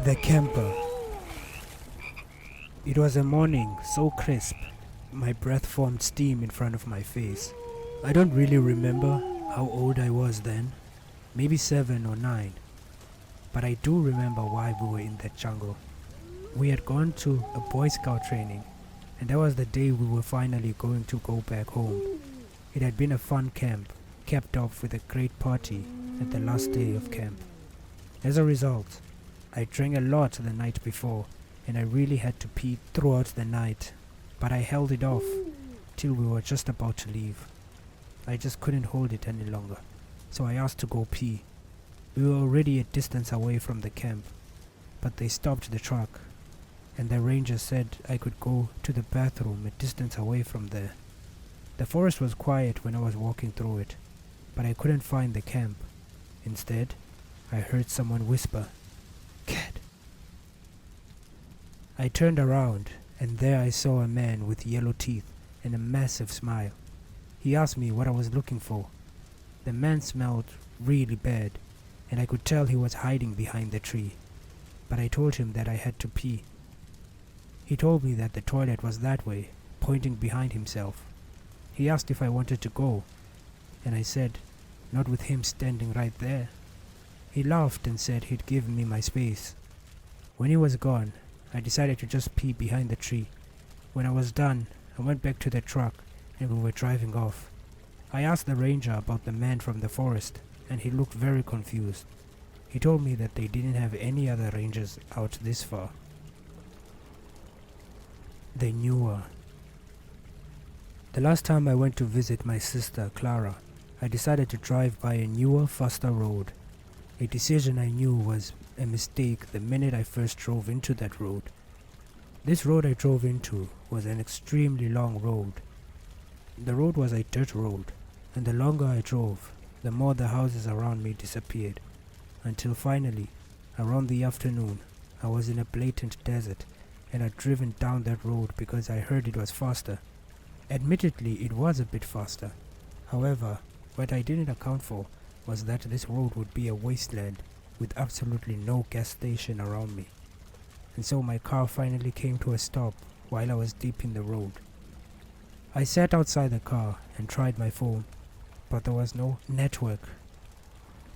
The camper. It was a morning so crisp, my breath formed steam in front of my face. I don't really remember how old I was then, maybe 7 or 9, but I do remember why we were in that jungle. We had gone to a Boy Scout training, and that was the day we were finally going to go back home. It had been a fun camp, capped off with a great party at the last day of camp. As a result, I drank a lot the night before, and I really had to pee throughout the night, but I held it off till we were just about to leave. I just couldn't hold it any longer, so I asked to go pee. We were already a distance away from the camp, but they stopped the truck, and the ranger said I could go to the bathroom a distance away from there. The forest was quiet when I was walking through it, but I couldn't find the camp. Instead, I heard someone whisper, "Cat." I turned around, and there I saw a man with yellow teeth and a massive smile. He asked me what I was looking for. The man smelled really bad, and I could tell he was hiding behind the tree, but I told him that I had to pee. He told me that the toilet was that way, pointing behind himself. He asked if I wanted to go, and I said, not with him standing right there. He laughed and said he'd give me my space. When he was gone, I decided to just pee behind the tree. When I was done, I went back to the truck and we were driving off. I asked the ranger about the man from the forest, and he looked very confused. He told me that they didn't have any other rangers out this far. They knew her. The last time I went to visit my sister Clara, I decided to drive by a newer, faster road. A decision I knew was a mistake the minute I first drove into that road. This road I drove into was an extremely long road. The road was a dirt road, and the longer I drove, the more the houses around me disappeared, until finally, around the afternoon, I was in a blatant desert and I'd driven down that road because I heard it was faster. Admittedly, it was a bit faster. However, what I didn't account for was that this road would be a wasteland with absolutely no gas station around me. And so my car finally came to a stop while I was deep in the road. I sat outside the car and tried my phone, but there was no network.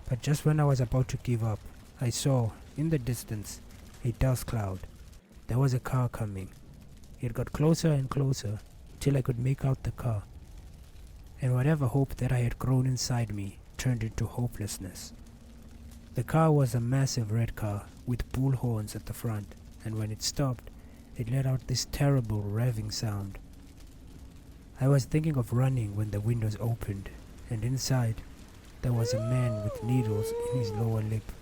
But just when I was about to give up, I saw, in the distance, a dust cloud. There was a car coming. It got closer and closer till I could make out the car. And whatever hope that I had grown inside me turned into hopelessness. The car was a massive red car with bull horns at the front, and when it stopped, it let out this terrible revving sound. I was thinking of running when the windows opened, and inside, there was a man with needles in his lower lip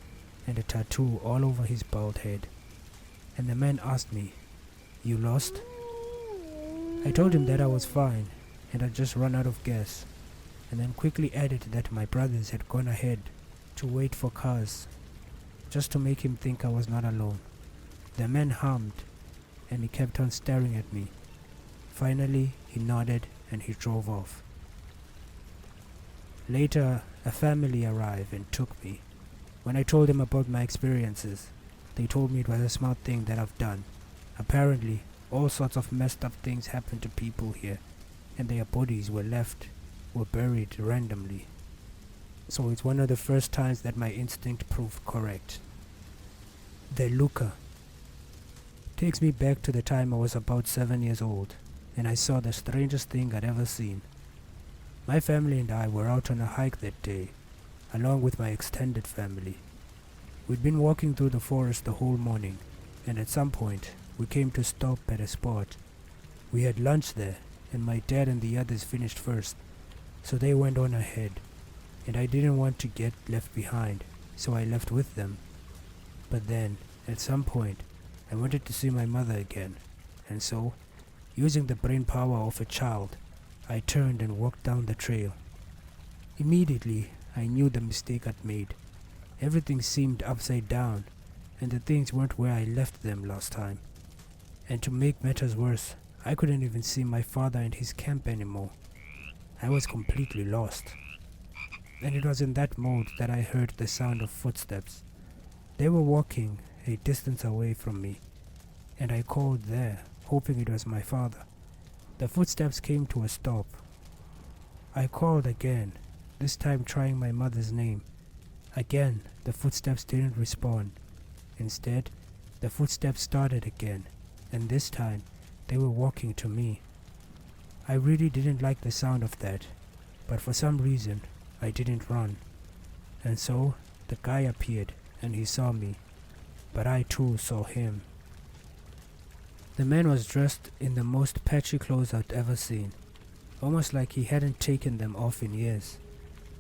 and a tattoo all over his bald head. And the man asked me, "You lost?" I told him that I was fine and I'd just run out of gas, and then quickly added that my brothers had gone ahead to wait for cars, just to make him think I was not alone. The man hummed, and he kept on staring at me. Finally, he nodded and he drove off. Later, a family arrived and took me. When I told them about my experiences, they told me it was a smart thing that I've done. Apparently, all sorts of messed up things happen to people here, and their bodies were buried randomly. So it's one of the first times that my instinct proved correct. The looker takes me back to the time I was about 7 years old, and I saw the strangest thing I'd ever seen. My family and I were out on a hike that day, along with my extended family. We'd been walking through the forest the whole morning, and at some point, we came to stop at a spot. We had lunch there, and my dad and the others finished first, so they went on ahead, and I didn't want to get left behind, so I left with them. But then, at some point, I wanted to see my mother again, and so, using the brain power of a child, I turned and walked down the trail. Immediately, I knew the mistake I'd made. Everything seemed upside down, and the things weren't where I left them last time. And to make matters worse, I couldn't even see my father and his camp anymore. I was completely lost. And it was in that mode that I heard the sound of footsteps. They were walking a distance away from me, and I called there, hoping it was my father. The footsteps came to a stop. I called again, this time trying my mother's name. Again, the footsteps didn't respond. Instead, the footsteps started again, and this time, they were walking to me. I really didn't like the sound of that, but for some reason, I didn't run. And so, the guy appeared, and he saw me, but I too saw him. The man was dressed in the most patchy clothes I'd ever seen, almost like he hadn't taken them off in years,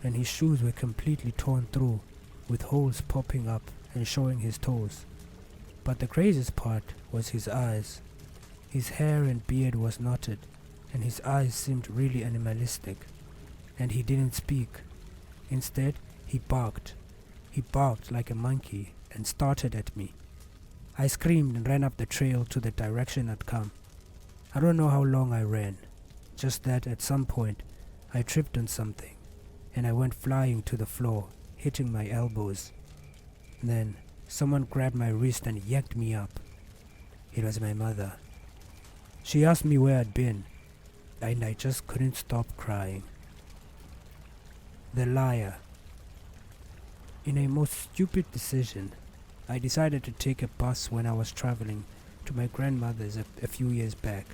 and his shoes were completely torn through, with holes popping up and showing his toes. But the craziest part was his eyes. His hair and beard was knotted, and his eyes seemed really animalistic, and he didn't speak. Instead, he barked. He barked like a monkey and started at me. I screamed and ran up the trail to the direction I'd come. I don't know how long I ran, just that at some point I tripped on something and I went flying to the floor, hitting my elbows. Then someone grabbed my wrist and yanked me up. It was my mother. She asked me where I'd been, and I just couldn't stop crying. The liar. In a most stupid decision, I decided to take a bus when I was traveling to my grandmother's a few years back.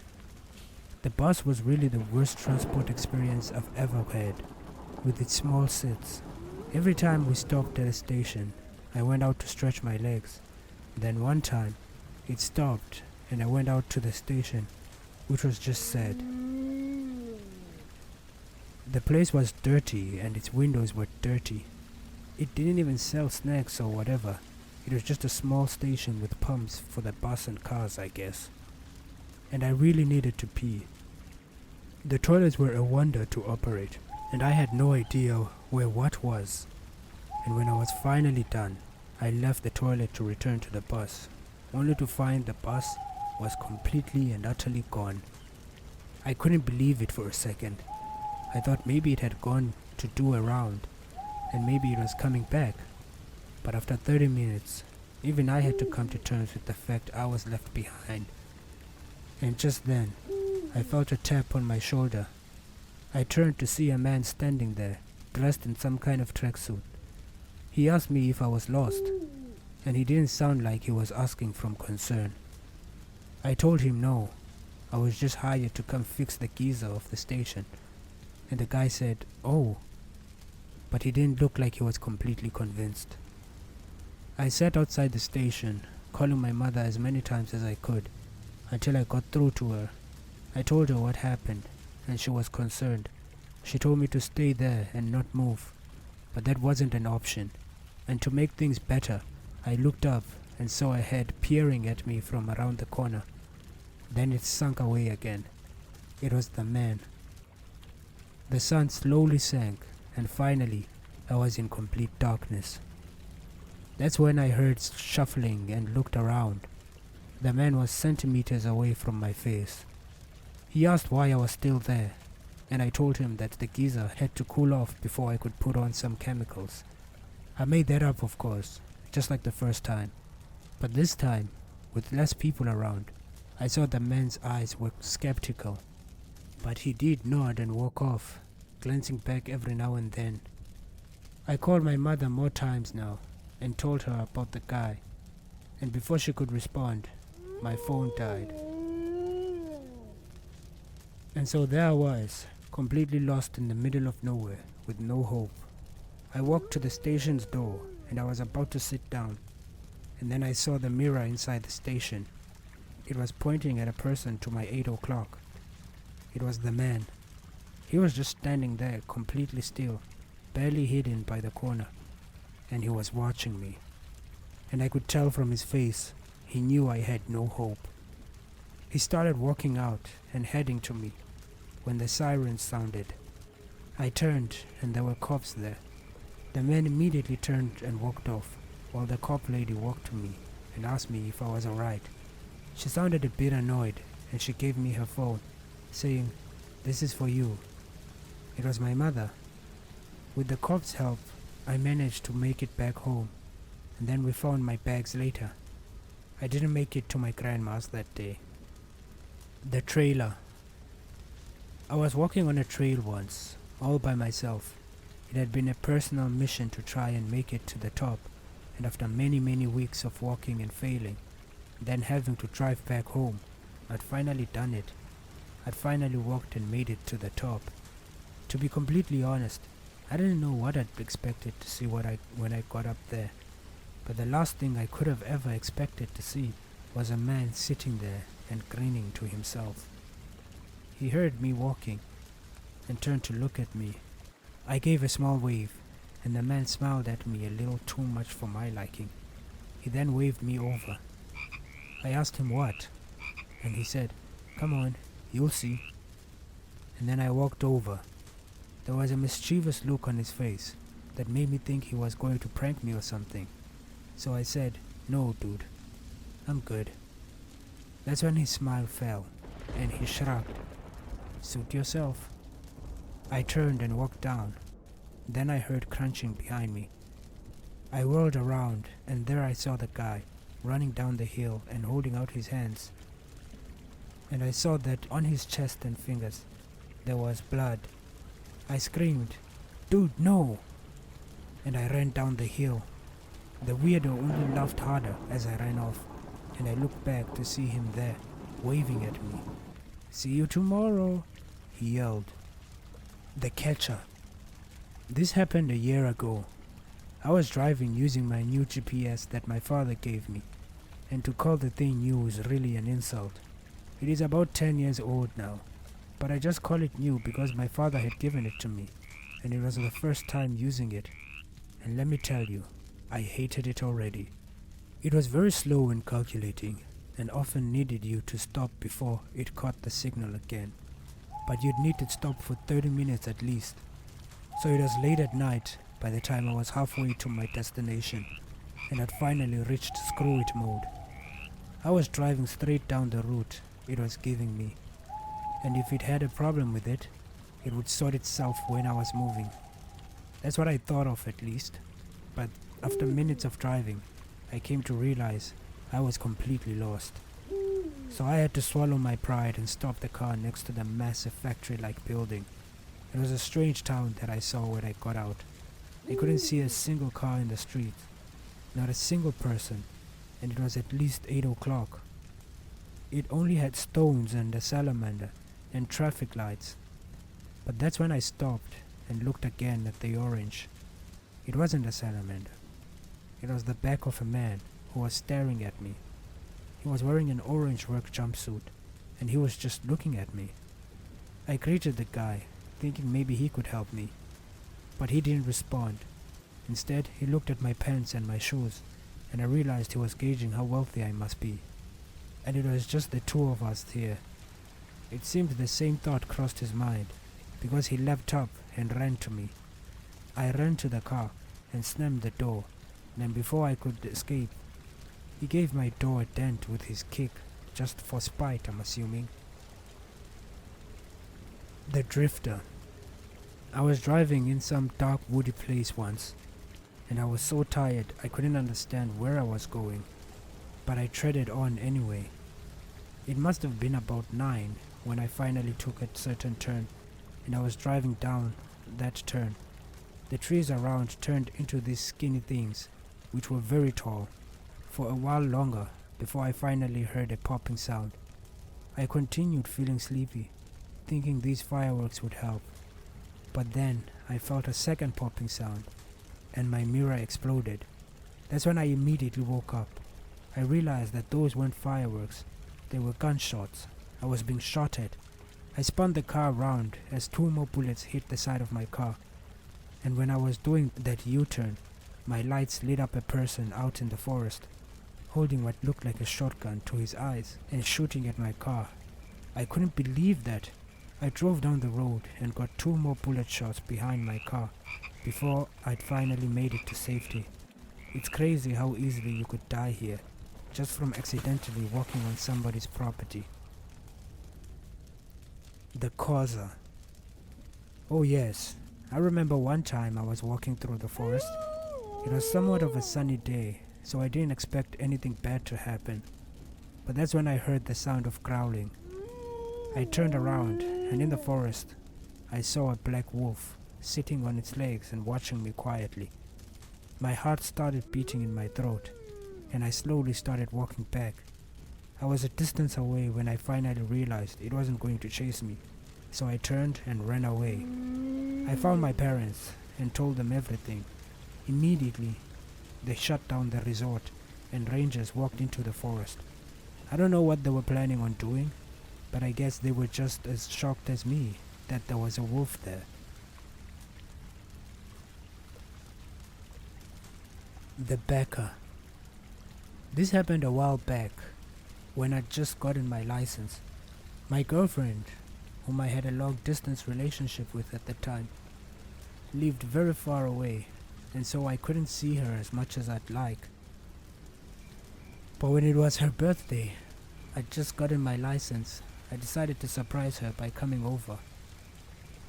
The bus was really the worst transport experience I've ever had, with its small seats. Every time we stopped at a station, I went out to stretch my legs. Then one time, it stopped and I went out to the station, which was just sad. The place was dirty and its windows were dirty. It didn't even sell snacks or whatever. It was just a small station with pumps for the bus and cars, I guess. And I really needed to pee. The toilets were a wonder to operate, and I had no idea where what was. And when I was finally done, I left the toilet to return to the bus, only to find the bus was completely and utterly gone. I couldn't believe it for a second. I thought maybe it had gone to do a round, and maybe it was coming back. But after 30 minutes, even I had to come to terms with the fact I was left behind. And just then, I felt a tap on my shoulder. I turned to see a man standing there, dressed in some kind of tracksuit. He asked me if I was lost, and he didn't sound like he was asking from concern. I told him no, I was just hired to come fix the geyser of the station. And the guy said, "Oh," but he didn't look like he was completely convinced. I sat outside the station, calling my mother as many times as I could, until I got through to her. I told her what happened, and she was concerned. She told me to stay there and not move, but that wasn't an option. And to make things better, I looked up and saw a head peering at me from around the corner. Then it sunk away again. It was the man. The sun slowly sank, and finally, I was in complete darkness. That's when I heard shuffling and looked around. The man was centimeters away from my face. He asked why I was still there, and I told him that the geyser had to cool off before I could put on some chemicals. I made that up, of course, just like the first time. But this time, with less people around, I saw the man's eyes were skeptical. But he did nod and walk off, glancing back every now and then. I called my mother more times now, and told her about the guy, and before she could respond, my phone died. And so there I was, completely lost in the middle of nowhere, with no hope. I walked to the station's door, and I was about to sit down, and then I saw the mirror inside the station. It was pointing at a person to my 8 o'clock. It was the man. He was just standing there, completely still, barely hidden by the corner, and he was watching me. And I could tell from his face, he knew I had no hope. He started walking out and heading to me when the sirens sounded. I turned and there were cops there. The man immediately turned and walked off, while the cop lady walked to me and asked me if I was alright. She sounded a bit annoyed and she gave me her phone, saying, "This is for you." It was my mother. With the cop's help, I managed to make it back home, and then we found my bags later. I didn't make it to my grandma's that day. The trailer. I was walking on a trail once, all by myself. It had been a personal mission to try and make it to the top, and after many weeks of walking and failing, then having to drive back home, I'd finally done it. I'd finally walked and made it to the top. To be completely honest, I didn't know what I'd expected to see when I got up there. But the last thing I could have ever expected to see was a man sitting there and grinning to himself. He heard me walking and turned to look at me. I gave a small wave, and the man smiled at me a little too much for my liking. He then waved me over. I asked him what, and he said, "Come on, you'll see." And then I walked over. There was a mischievous look on his face that made me think he was going to prank me or something. So I said, "No, dude, I'm good." That's when his smile fell, and he shrugged. "Suit yourself." I turned and walked down. Then I heard crunching behind me. I whirled around, and there I saw the guy running down the hill and holding out his hands. And I saw that on his chest and fingers there was blood. I screamed, "Dude, no!" And I ran down the hill. The weirdo only laughed harder as I ran off, and I looked back to see him there, waving at me. "See you tomorrow," he yelled. The catcher. This happened a year ago. I was driving using my new GPS that my father gave me, and to call the thing new is really an insult. It is about 10 years old now, but I just call it new because my father had given it to me, and it was the first time using it. And let me tell you, I hated it already. It was very slow in calculating, and often needed you to stop before it caught the signal again. But you'd need to stop for 30 minutes at least. So it was late at night by the time I was halfway to my destination, and had finally reached screw it mode. I was driving straight down the route it was giving me, and if it had a problem with it, it would sort itself when I was moving. That's what I thought of at least, but after minutes of driving, I came to realize I was completely lost. So I had to swallow my pride and stop the car next to the massive factory-like building. It was a strange town that I saw when I got out. I couldn't see a single car in the street, not a single person, and it was at least 8 o'clock. It only had stones and a salamander and traffic lights. But that's when I stopped and looked again at the orange. It wasn't a salamander. It was the back of a man who was staring at me. He was wearing an orange work jumpsuit, and he was just looking at me. I greeted the guy, thinking maybe he could help me, but he didn't respond. Instead, he looked at my pants and my shoes, and I realized he was gauging how wealthy I must be. And it was just the two of us here. It seemed the same thought crossed his mind, because he leapt up and ran to me. I ran to the car and slammed the door, and before I could escape, he gave my door a dent with his kick, just for spite, I'm assuming. The Drifter. I was driving in some dark woody place once, and I was so tired I couldn't understand where I was going, but I treaded on anyway. It must have been about 9 when I finally took a certain turn, and I was driving down that turn. The trees around turned into these skinny things, which were very tall, for a while longer before I finally heard a popping sound. I continued feeling sleepy, thinking these fireworks would help. But then I felt a second popping sound, and my mirror exploded. That's when I immediately woke up. I realized that those weren't fireworks, they were gunshots. I was being shot at. I spun the car around as 2 more bullets hit the side of my car, and when I was doing that U-turn, my lights lit up a person out in the forest, holding what looked like a shotgun to his eyes and shooting at my car. I couldn't believe that. I drove down the road and got 2 more bullet shots behind my car before I'd finally made it to safety. It's crazy how easily you could die here, just from accidentally walking on somebody's property. The Causa. Oh yes, I remember one time I was walking through the forest. It was somewhat of a sunny day, so I didn't expect anything bad to happen. But that's when I heard the sound of growling. I turned around, and in the forest, I saw a black wolf sitting on its legs and watching me quietly. My heart started beating in my throat, and I slowly started walking back. I was a distance away when I finally realized it wasn't going to chase me, so I turned and ran away. I found my parents and told them everything. Immediately, they shut down the resort and rangers walked into the forest. I don't know what they were planning on doing, but I guess they were just as shocked as me that there was a wolf there. The Becker. This happened a while back when I'd just gotten my license. My girlfriend, whom I had a long distance relationship with at the time, lived very far away, and so I couldn't see her as much as I'd like. But when it was her birthday, I'd just gotten my license, I decided to surprise her by coming over.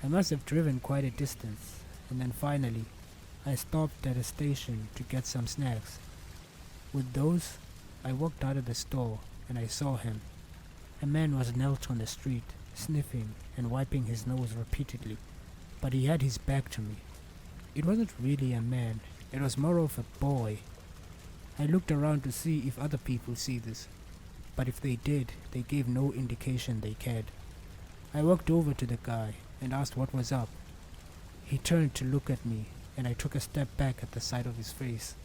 I must have driven quite a distance, and then finally, I stopped at a station to get some snacks. With those, I walked out of the store and I saw him. A man was knelt on the street, sniffing and wiping his nose repeatedly, but he had his back to me. It wasn't really a man, it was more of a boy. I looked around to see if other people see this, but if they did, they gave no indication they cared. I walked over to the guy and asked what was up. He turned to look at me, and I took a step back at the sight of his face.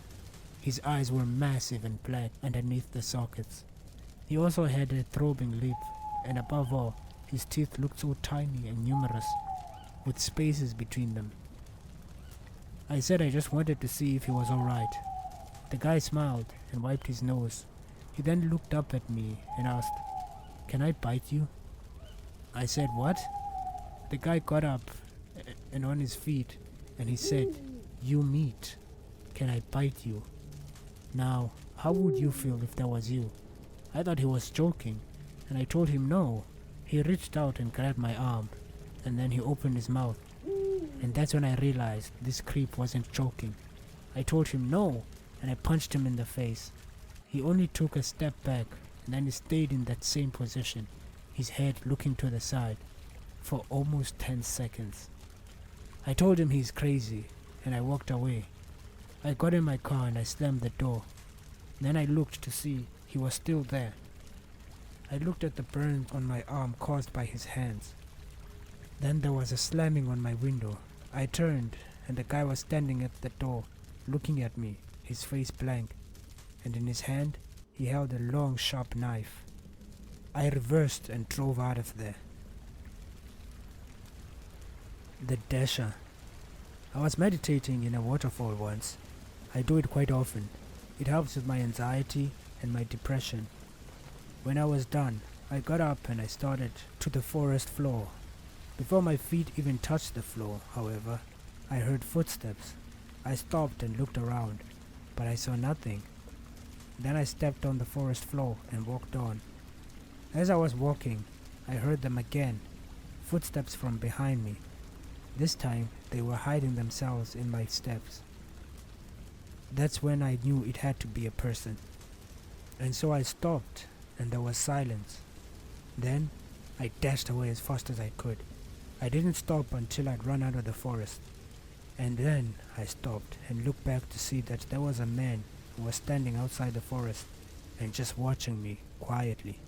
His eyes were massive and black underneath the sockets. He also had a throbbing lip, and above all, his teeth looked so tiny and numerous, with spaces between them. I said I just wanted to see if he was alright. The guy smiled and wiped his nose. He then looked up at me and asked, "Can I bite you?" I said, "What?" The guy got up and on his feet, and he said, "You meat. Can I bite you?" Now, how would you feel if that was you? I thought he was joking, and I told him no. He reached out and grabbed my arm, and then he opened his mouth. And that's when I realized this creep wasn't joking. I told him no, and I punched him in the face. He only took a step back, and then he stayed in that same position, his head looking to the side, for almost 10 seconds. I told him he's crazy, and I walked away. I got in my car and I slammed the door. Then I looked to see he was still there. I looked at the burn on my arm caused by his hands. Then there was a slamming on my window. I turned, and the guy was standing at the door, looking at me, his face blank, and in his hand he held a long, sharp knife. I reversed and drove out of there. The Dasher. I was meditating in a waterfall once. I do it quite often. It helps with my anxiety and my depression. When I was done, I got up and I started to the forest floor. Before my feet even touched the floor, however, I heard footsteps. I stopped and looked around, but I saw nothing. Then I stepped on the forest floor and walked on. As I was walking, I heard them again, footsteps from behind me. This time, they were hiding themselves in my steps. That's when I knew it had to be a person. And so I stopped, and there was silence. Then, I dashed away as fast as I could. I didn't stop until I'd run out of the forest. And then I stopped and looked back to see that there was a man who was standing outside the forest and just watching me quietly.